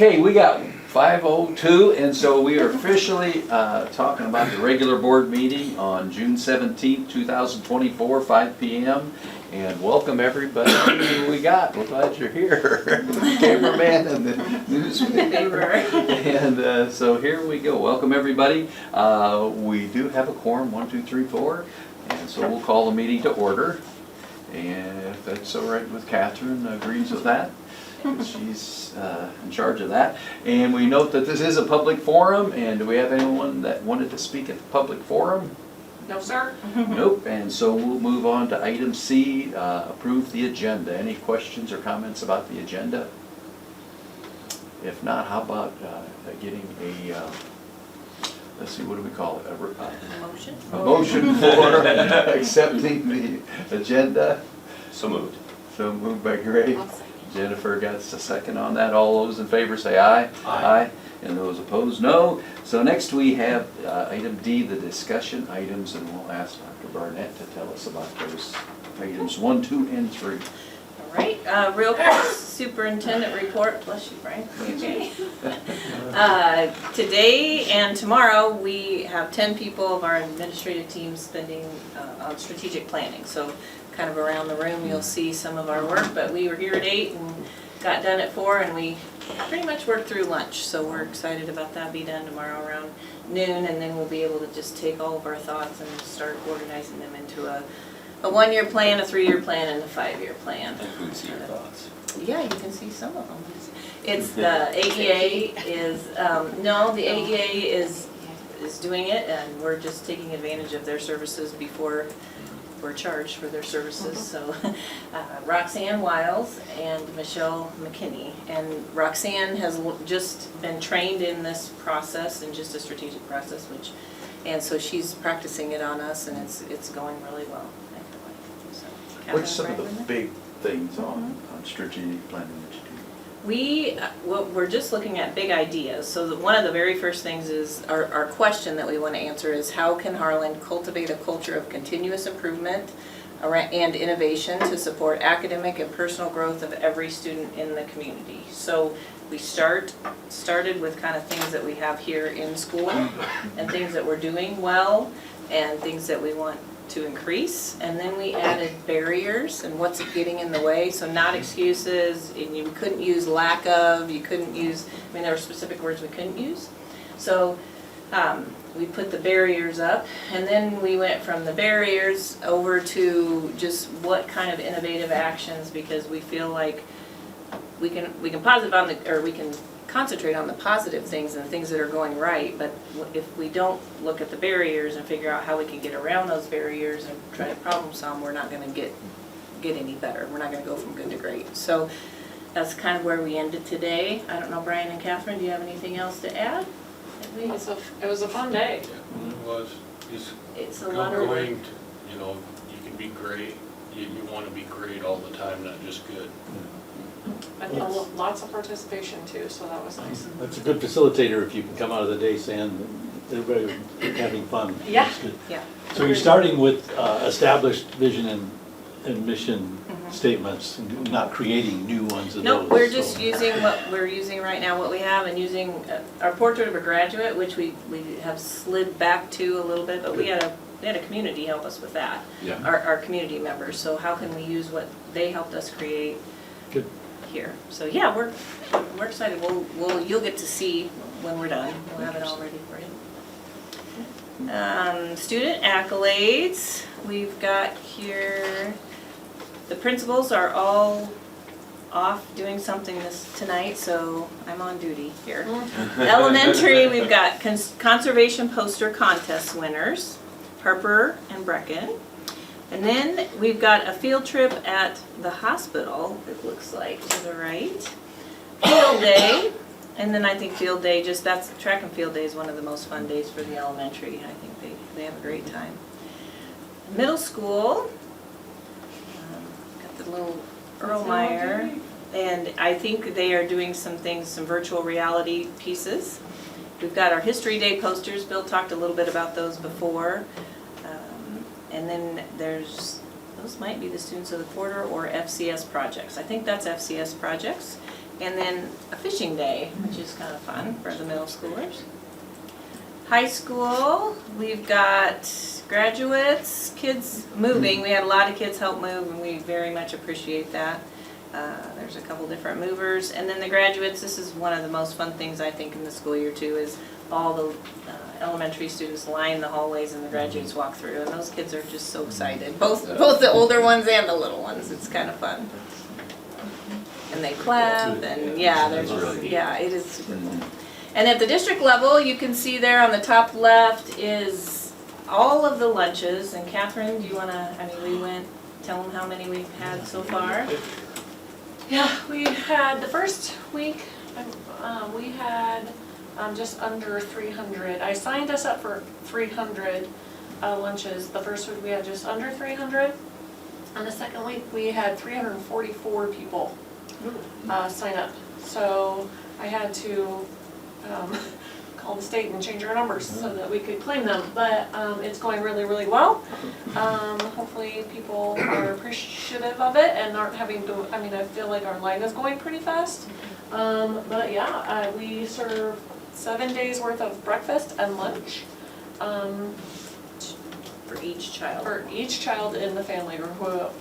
Okay, we got 5:02, and so we are officially talking about the regular board meeting on June 17th, 2024, 5 p.m. And welcome everybody who we got. We're glad you're here. The cameraman and the newspaper. And so here we go. Welcome everybody. We do have a quorum, 1, 2, 3, 4. And so we'll call the meeting to order. And if that's all right with Catherine, agrees with that. She's in charge of that. And we note that this is a public forum, and do we have anyone that wanted to speak at the public forum? No, sir. Nope, and so we'll move on to item C, approve the agenda. Any questions or comments about the agenda? If not, how about getting a, let's see, what do we call it? A motion? A motion for accepting the agenda. So moved. So moved by Gray. I'll second. Jennifer got a second on that. All those in favor say aye. Aye. And those opposed, no. So next we have item D, the discussion items, and we'll ask Dr. Barnett to tell us about those items 1, 2, and 3. All right, real quick, Superintendent Report. Bless you, Brian. Okay. Today and tomorrow, we have 10 people of our administrative team spending on strategic planning. So kind of around the room, you'll see some of our work, but we were here at 8 and got done at 4, and we pretty much worked through lunch. So we're excited about that, be done tomorrow around noon, and then we'll be able to just take all of our thoughts and start organizing them into a 1-year plan, a 3-year plan, and a 5-year plan. And who would see your thoughts? Yeah, you can see some of them. It's the AEA is, no, the AEA is doing it, and we're just taking advantage of their services before we're charged for their services. So Roxanne Wiles and Michelle McKinney. And Roxanne has just been trained in this process, and just a strategic process, and so she's practicing it on us, and it's going really well. So, What's some of Catherine, the big things on strategic planning that you do? We're just looking at big ideas. So one of the very first things is, our question that we want to answer is, how can Harlan cultivate a culture of continuous improvement and innovation to support academic and personal growth of every student in the community? So we started with kind of things that we have here in school, and things that we're doing well, and things that we want to increase, and then we added barriers and what's getting in the way. So not excuses, and you couldn't use lack of, you couldn't use, I mean, there were specific words we couldn't use. So we put the barriers up, and then we went from the barriers over to just what kind of innovative actions, because we feel like we can positive on the, or we can concentrate on the positive things and things that are going right, but if we don't look at the barriers and figure out how we can get around those barriers and try to problem solve, we're not going to get any better. We're not going to go from good to great. So that's kind of where we ended today. I don't know, Brian and Catherine, do you have anything else to add? It was a fun day. It was. It's a lot of going to, you know, you can be great. You want to be great all the time, not just good. And lots of participation too, so that was nice. That's a good facilitator if you can come out of the day saying that everybody having fun. Yeah. That's good. Yeah. So you're starting with established vision and mission statements, and not creating new ones of No, those. we're just so. using what we're using right now, what we have, and using our portrait of a graduate, which we have slid back to a little bit, but we had a community help us with that. Yeah. Our community members. So how can we use what they helped us create Good. here? So yeah, we're excited. You'll get to see when we're done. We'll have it all ready for you. Student accolades. We've got here. The principals are all off doing something tonight, so I'm on duty here. Elementary, we've got conservation poster contest winners, Harper and Brecken. And then we've got a field trip at the hospital, it looks like, to the right. Field day, and then I think field day, that's track and field day is one of the most fun days for the elementary. I think they have a great time. Middle school, got the little Erlenmeyer, and I think they are doing some things, some virtual reality pieces. We've got our History Day posters. Bill talked a little bit about those before. And then those might be the Students of the Quarter or FCS projects. I think that's FCS projects. And then a fishing day, which is kind of fun for the middle schoolers. High school, we've got graduates, kids moving. We had a lot of kids help move, and we very much appreciate that. There's a couple different movers. And then the graduates, this is one of the most fun things I think in the school year too, is all the elementary students line the hallways and the graduates walk through. And those kids are just so excited, both the older ones and the little ones. It's kind of fun. And they clap, and yeah, there's just, yeah, it is super cool. And at the district level, you can see there on the top left is all of the lunches. And Catherine, do you wanna, we went, tell them how many we've had so far? Yeah, we had, the first week, we had just under 300. I signed us up for 300 lunches. The first week we had just under 300. And the second week we had 344 people sign up. So I had to call the state and change our numbers so that we could claim them. But it's going really, really well. Hopefully people are appreciative of it and aren't having to, I feel like our line is going pretty fast. But yeah, we serve 7 days worth of breakfast and lunch. For each child. For each child in the family, or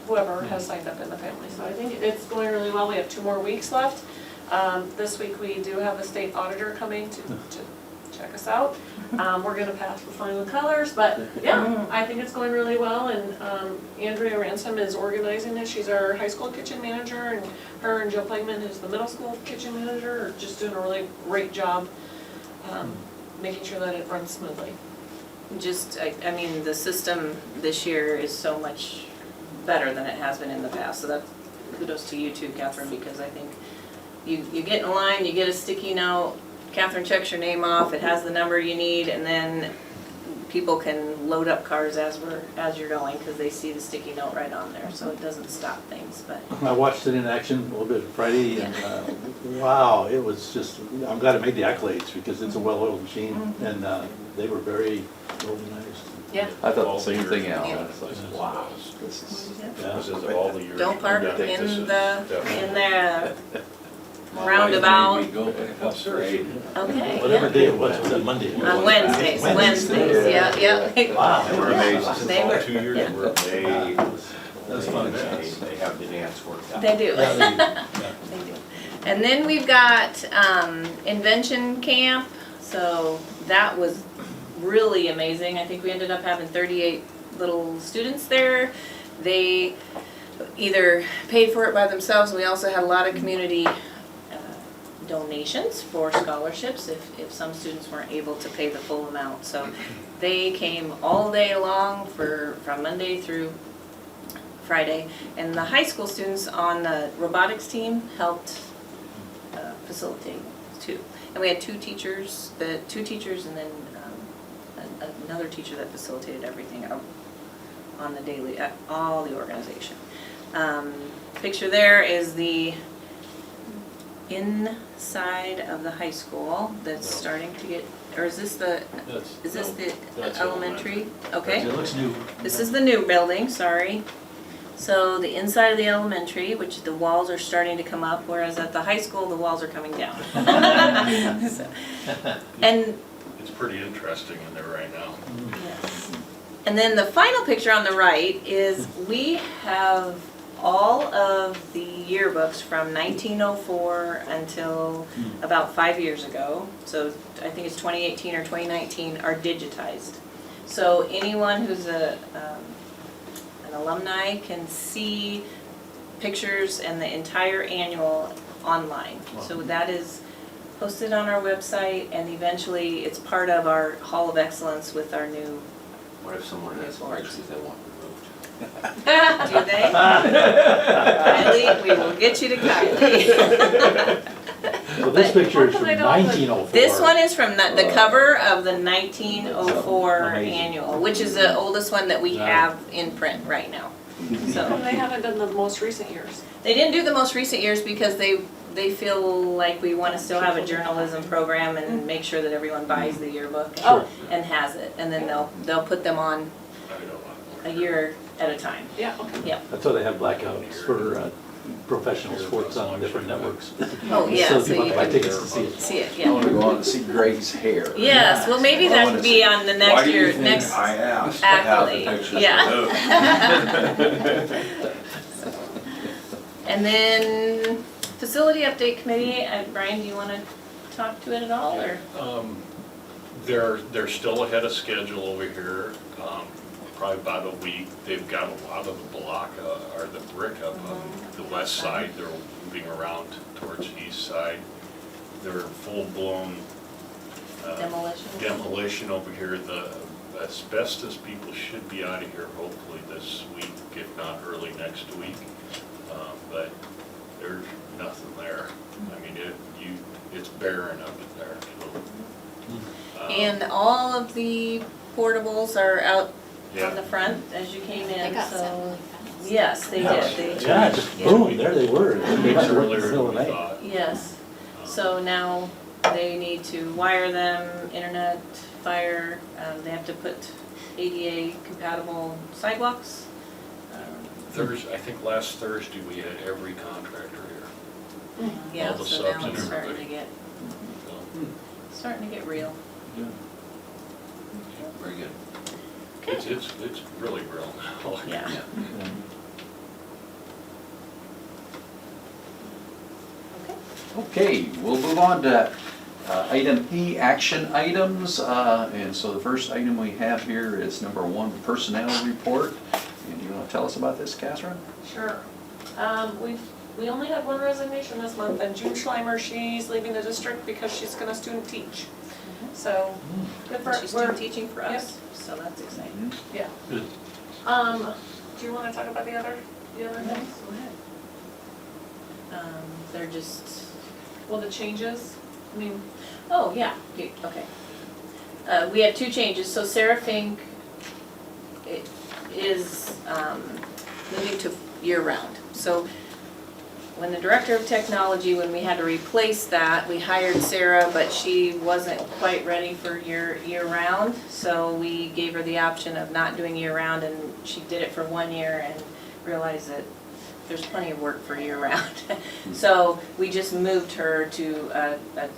whoever has signed up in the family. So I think it's going really well. We have 2 more weeks left. This week we do have a state auditor coming to check us out. We're gonna pass with flying colors, but yeah, I think it's going really well. And Andrea Ransom is organizing it. She's our high school kitchen manager, and her and Joe Plagman, who's the middle school kitchen manager, are just doing a really great job making sure that it runs smoothly. Just, the system this year is so much better than it has been in the past. So that's kudos to you too, Catherine, because I think you get in line, you get a sticky note, Catherine checks your name off, it has the number you need, and then people can load up cars as you're going because they see the sticky note right on there. So it doesn't stop things, but. I watched it in action a little bit Friday, and wow, it was just, I'm glad it made the accolades because it's a well-oiled machine, and they were very organized. Yeah. I thought the same thing, Al. Yeah. It's like, wow, this is. This is all the years. Don't park I think this in is the definitely- roundabout. Okay. Okay. Whatever day it was that Monday? On Wednesdays, yeah. Wow. They were amazed. They were, 2 years yeah. worth. That's fun. They have the dance worked out. They do. Yeah, They do. And then we've got Invention Camp, so that was really amazing. I think we ended up having 38 little students there. They either paid for it by themselves. We also had a lot of community donations for scholarships if some students weren't able to pay the full amount. So they came all day long from Monday through Friday. And the high school students on the robotics team helped facilitate too. And we had 2 teachers, and then another teacher that facilitated everything on the daily, all the organization. Picture there is the inside of the high school that's starting to get, or is this the That's elementary? Okay. It looks new. This is the new building, sorry. So the inside of the elementary, which the walls are starting to come up, whereas at the high school, the walls are coming down. So, and It's pretty interesting in there right now. yes. And then the final picture on the right is we have all of the yearbooks from 1904 until about 5 years ago. So I think it's 2018 or 2019 are digitized. So anyone who's an alumni can see pictures and the entire annual online. So that is posted on our website, and eventually it's part of our Hall of Excellence with our new. What if someone has spreadsheets they want removed? Do they? Kylie, we will get you to Kylie. So this picture is from Hopefully they don't have 1904. This one is from the cover of the 1904 Amazing. annual, which is the oldest one that we have in print right now. So And they haven't done the most recent years. they didn't do the most recent years because they feel like we want to still have a journalism program and make sure that everyone buys the yearbook and has it, and then they'll put them on I don't know. a year at a time. Yeah, okay. Yeah. That's why they have blackouts for professional sports on different networks. Oh, yeah, So so you you buy can tickets to see it. see it, I yeah. wanna go on and see Greg's hair. Yes, well, maybe I that wanna could be see- on the next year, next. I asked to have the Accolade, pictures yeah. removed? And then, facility update committee, Brian, do you wanna talk to it at all, or? They're still ahead of schedule over here, probably about a week. They've got a lot of the block, or the brick up on the west side. They're moving around towards the east side. They're full-blown demolition over here. The asbestos people should be out of here hopefully this week, if not early next week. But there's nothing there. I mean, it's barren up in there, so. And all of the portables are out Yeah. on the front as you came in, They got so. set really fast. Yes, they did, they. Yeah, just boom, there they were. They Weeks had to work in earlier the middle than of we the night. thought. Yes, so now they need to wire them, internet, fire, they have to put ADA compatible sidewalks. I think last Thursday we had every contractor here. Yeah, All the so subs now and it's starting to everybody. get, So starting to get real. Very good. it's really real now. Yeah. Okay, we'll move on to item E, action items. And so the first item we have here is number 1, personnel report. And you want to tell us about this, Catherine? Sure. We only had one resignation this month, and June Schleimer, she's leaving the district because she's gonna student teach. So, good for, She's we're, still teaching for us, so that's exciting. yeah. Good. Do you wanna talk about the other things? Go ahead. They're just, Well, the changes, I mean, oh, yeah, okay. We have 2 changes, so Sarah Fink is moving to year-round. So when the Director of Technology, when we had to replace that, we hired Sarah, but she wasn't quite ready for year-round. So we gave her the option of not doing year-round, and she did it for 1 year and realized that there's plenty of work for year-round. So we just moved her to a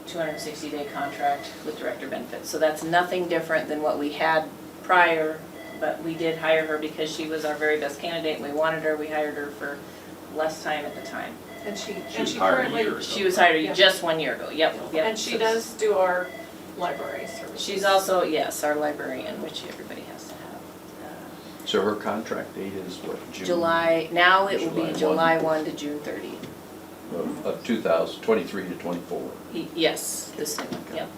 260-day contract with Director Benefits. So that's nothing different than what we had prior, but we did hire her because she was our very best candidate and we wanted her. We hired her for less time at the time. and she was hired a currently, year ago. She was hired Yeah. just 1 year ago, yep. and she does do our library services. She's also, yes, our librarian, which everybody has to have. So her contract date is what, June? July, now it will be July 1. July 1 to June 30. Of 2023 to 24. Yes, this new one, yep.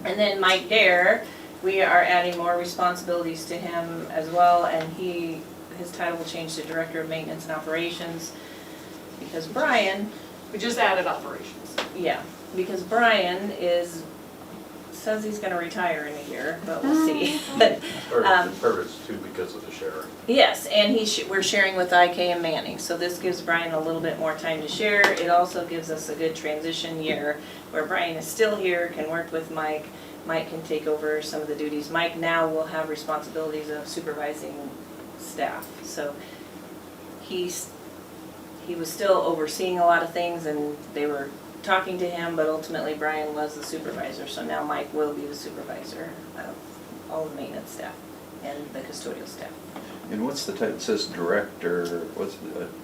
And then Mike Dare, we are adding more responsibilities to him as well, and his title will change to Director of Maintenance and Operations, because Brian, We just added operations. yeah, because Brian says he's gonna retire in a year, but we'll see. But, Purpose too because of the sheriff. yes, and we're sharing with IK and Manning, so this gives Brian a little bit more time to share. It also gives us a good transition year where Brian is still here, can work with Mike. Mike can take over some of the duties. Mike now will have responsibilities of supervising staff, so he was still overseeing a lot of things and they were talking to him, but ultimately Brian was the supervisor, so now Mike will be the supervisor of all the maintenance staff and the custodial staff. And what's the title? It says director,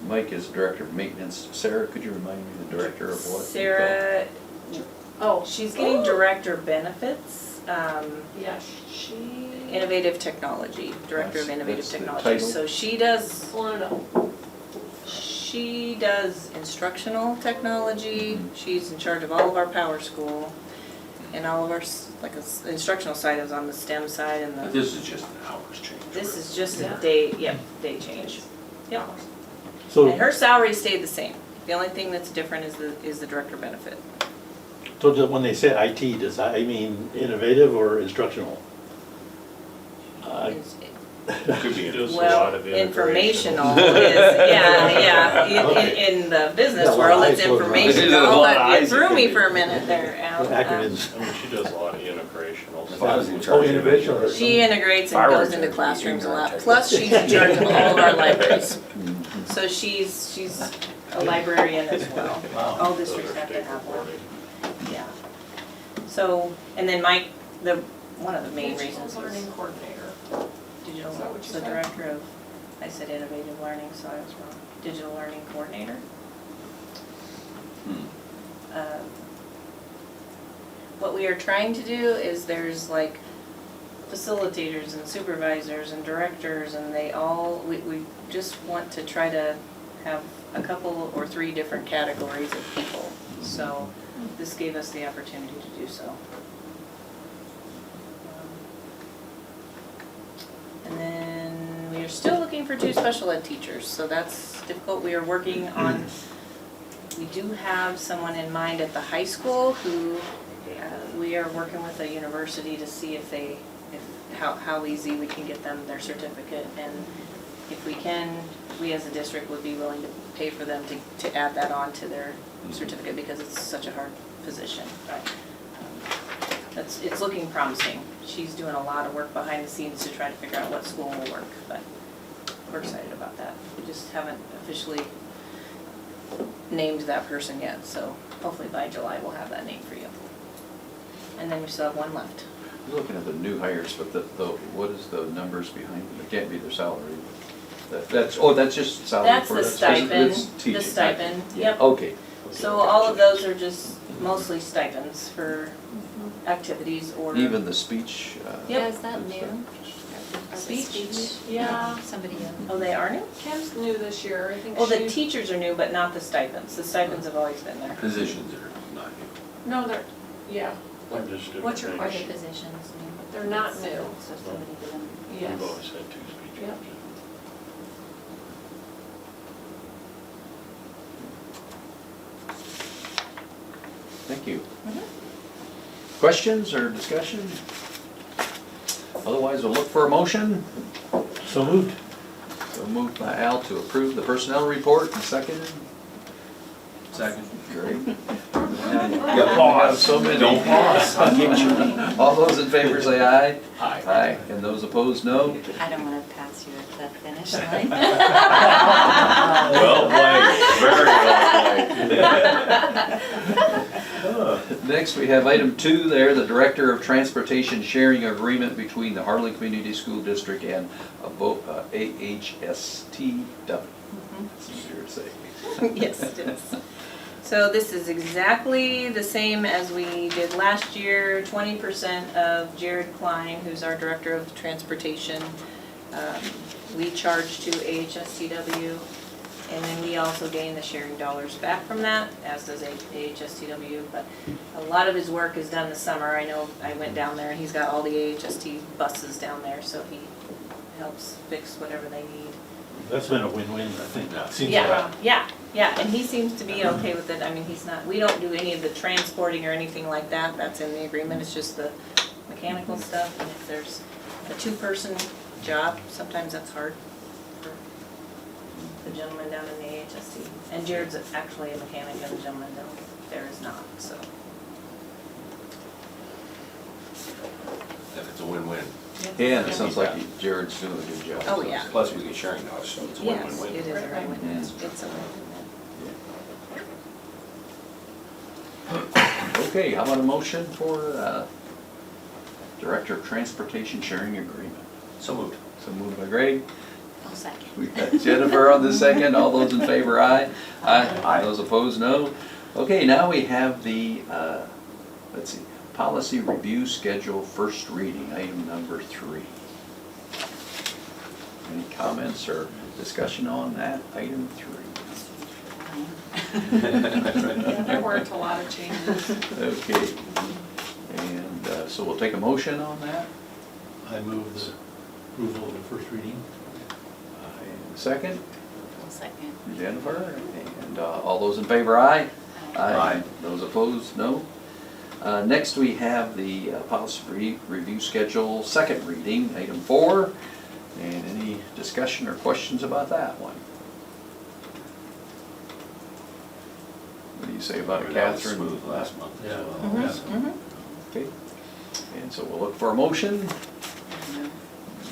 Mike is director of maintenance. Sarah, could you remind me the director of what? Sarah, Oh, she's getting director benefits, yeah, she. innovative technology, director of That's- innovative that's the technology. title? So she does No. instructional technology, she's in charge of all of our power school, and all of our, instructional side is on the STEM side, and But the, this is just an hours change. this is just a Yeah. day change. Yep, So, and her salary stayed the same, the only thing that's different is the director benefit. when they say IT, does that mean innovative or instructional? Could be. Does a Well, lot of integration. informational is, yeah, Okay. in the business Yeah, a lot of world, it's eyes going around. There's a informational, lot of but it eyes threw me looking for a at minute there, Al. Acronyms. I mean, she does a lot of integrational If I was stuff. in charge of innovation. it, She integrates and Fireworks goes into are classrooms a lot, ignorant. plus she's in charge of all of our libraries. Mhm. So she's a librarian as well. Wow. All Those districts are have to state have one, reported. yeah. So, and then Mike, one of the main Digital reasons learning was coordinator. digital, Is that what you the said? director of, I said innovative learning, so I was wrong. Digital learning coordinator. What we are trying to do is there's like facilitators and supervisors and directors and we just want to try to have a couple or 3 different categories of people. So this gave us the opportunity to do so. And then we are still looking for 2 special ed teachers, so that's difficult. We are working on, we do have someone in mind at the high school who we are working with a university to see how easy we can get them their certificate, and if we can, we as a district would be willing to pay for them to add that on to their certificate because it's such a hard position. It's looking promising. She's doing a lot of work behind the scenes to try to figure out what school will work, but we're excited about that. We just haven't officially named that person yet, so hopefully by July we'll have that name for you. And then we still have 1 left. You're looking at the new hires, but what is the numbers behind them? It can't be their salary. That's just salary That's for the it's stipend, teaching. the stipend, Yeah, yep. okay. So all of those are just mostly stipends for activities or. Even the speech. Yep. Yeah, is that is, new? Or the Speech? Yeah. Somebody new? Oh, they are new? Kim's new this year, I think Well, the she, teachers are new, but not the stipends. The stipends have always been there. Positions are not new. no, they're, yeah, They're just different What's your things. Are the question? positions new? They're not new. So somebody didn't. yes. We've always had 2 speech Yep. coaches. Thank you. Mhm. Questions or discussion? Otherwise, we'll look for a motion. So moved. So moved by Al to approve the personnel report and seconded. Second. Great. Yeah, pause. So many. Don't pause. I'll give you- All those in favor say aye. Aye. Aye. And those opposed, no. I don't want to pass you at the finish line. Well played, very well played. Next, we have item 2 there, the Director of Transportation Sharing Agreement between the Harlan Community School District and AHSTW. It's easier to say. Yes, it is. So this is exactly the same as we did last year. 20% of Jared Klein, who's our Director of Transportation, we charge to AHSTW. And then we also gain the sharing dollars back from that, as does AHSTW. But a lot of his work is done this summer. I know I went down there and he's got all the AHST buses down there, so he helps fix whatever they need. That's been a win-win, I think. Seems Yeah, like. yeah, and he seems to be okay with it. I mean, we don't do any of the transporting or anything like that. That's in the agreement. It's just the mechanical stuff. And if there's a 2-person job, sometimes that's hard for the gentleman down in the AHST. And Jared's actually a mechanic and the gentleman down there is not, so. If it's a win-win. And it sounds like Jared's doing a good job. Oh, yeah. Plus we get sharing dollars, so it's a Yes, win-win-win. it is a Right. win-win. It's a win-win. Okay, how about a motion for Director of Transportation Sharing Agreement? So moved. So moved by Greg. I'll second. We've got Jennifer on the second. All those in favor, aye. Aye. Those opposed, no. Okay, now we have the, let's see, policy review schedule, first reading, item number 3. Any comments or discussion on that, item 3? Yeah, there weren't a lot of changes. Okay. And so we'll take a motion on that. I move the approval of the first reading. And second, I'll second. Jennifer. And all those in favor, aye. Aye. Those opposed, no. Next, we have the policy review schedule, second reading, item 4. And any discussion or questions about that one? What do you say about it, That was Catherine? smooth last month as Yeah. well. Mhm. Okay. And so we'll look for a motion.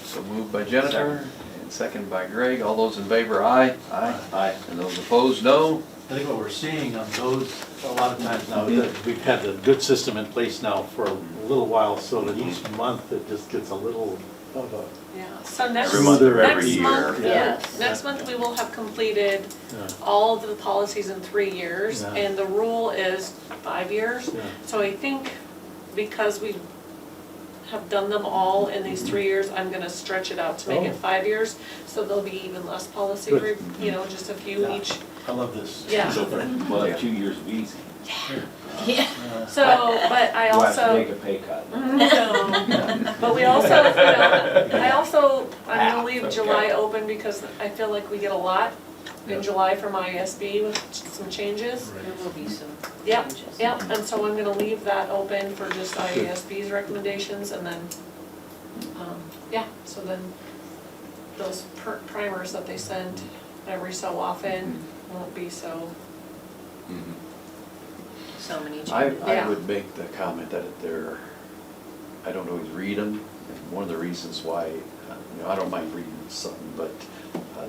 So moved by Jennifer and second by Greg. All those in favor, aye. Aye. And those opposed, no. I think what we're seeing on those, a lot of times now, that we've had a good system in place now for a little while, so that each month it just gets a little of a, Yeah, so next, Every month or every next year. month, Yes. next month we will have completed yeah, all of the policies in 3 years, Yeah. and the rule is 5 years. yeah. So I think because we have done them all in these 3 years, I'm gonna stretch it out to make it Oh. 5 years, so there'll be even less policy, Good. just a few Yeah. each. I love this. Yeah. So far. Well, 2 years of easy. Yeah. So, but I You have to also. take a pay cut. No, but we also, I'm gonna Half, leave okay. July open because I feel like we get a lot Yeah. in July from ISB with some changes. There will be some Yep, changes. yep, and so I'm gonna leave that open for just IASB's recommendations and then, so then those primers that they send every so often won't be so, So many I changes. Yeah. would make the comment that I don't always read them. And one of the reasons why, I don't mind reading something, but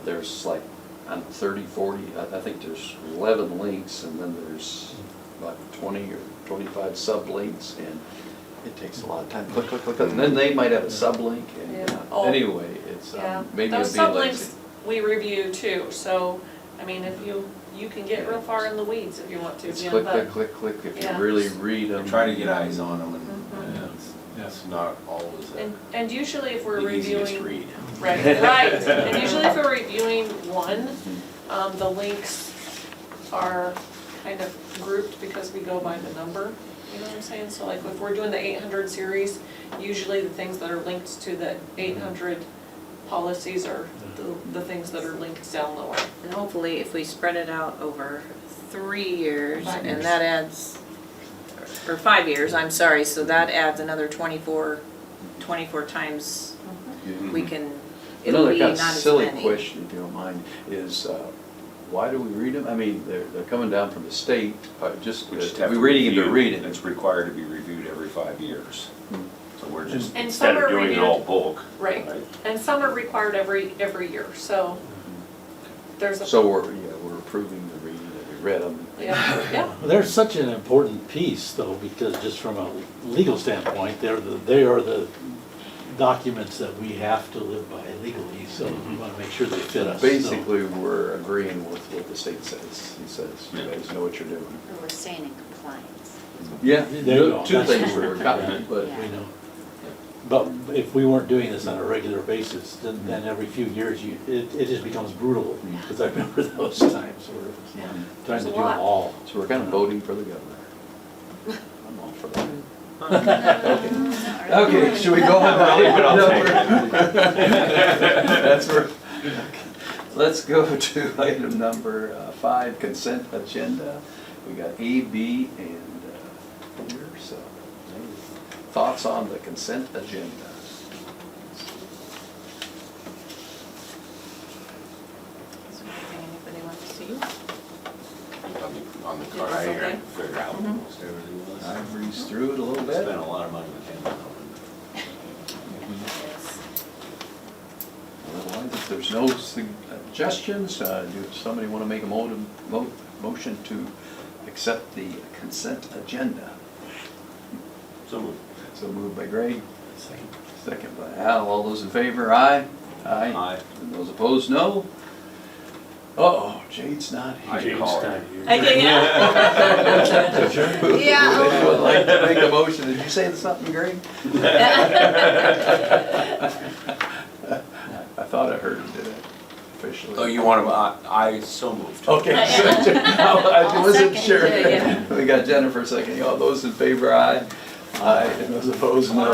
there's like, on 30, 40, I think there's 11 links, and then there's like 20 or 25 sublinks, and it takes a lot of time. Click, click, click, and then they might have a sublink, and Yeah. Oh. anyway, it's, yeah. maybe Those it'd be lazy. sublinks we review too, so, I mean, if you can get real far in the weeds if you want to, It's yeah, click, but- click, click, click, if Yeah. you really read them. Try to get eyes on them, and Mhm. it's not always And usually if we're the easiest reviewing, read. right, and usually if we're reviewing one, the links are kind of grouped because we go by the number, you know what I'm saying? So like if we're doing the 800 series, usually the things that are linked to the 800 policies are the things that are linked down lower. And hopefully, if we spread it out over 3 years, 5 years. and that adds, or 5 years, I'm sorry, so that adds another 24 times we can, it'll Another be kind not of as silly many. question, if you don't mind, is why do we read them? I mean, they're coming down from the state, just, We just have we're to reading them to review. read it. It's required to be reviewed every 5 years. Hmm. So we're just, And instead some are of doing it all bulk. Right, and some are required every year, so there's a, So we're approving the reading, that we read them. yeah, Well, they're such an important piece though, because just from a legal standpoint, they are the documents that we have to live by legally, so we want to make sure they fit us. so. Basically, we're agreeing with what the state says. He says, you guys know what you're doing. Or we're staying in compliance. Yeah, There you go. two That's- things we're copying, but Yeah. We know. But if we weren't doing this on a regular basis, then every few years, it just becomes brutal, because I remember those times where it was trying There's to a do them lot. all. so we're kind of voting for the governor. I'm all for that. Okay. Okay, should we go on to Leave it on item number? That's where, let's go to item number 5, consent agenda. We got A, B, and here, so. Thoughts on the consent agenda? Is there anything anybody wants to see? On the card, It's I okay. figured out Mhm. most everything was. I breezed through it a little bit. Spent a lot of money with him. Otherwise, if there's no suggestions, do somebody want to make a motion to accept the consent agenda? So moved. So moved by Greg, second by Al. All those in favor, aye? Aye. And those opposed, no? Uh-oh, Jade's not I here. call Time it. here. I did, yeah. Who Yeah. would like to make a motion? Did you say something, Greg? I thought I heard him do it officially. Oh, you want to, I so moved. Okay, I I'll wasn't second. sure. Yeah, We got Jennifer seconding. All those in favor, aye. Aye, and those opposed, no.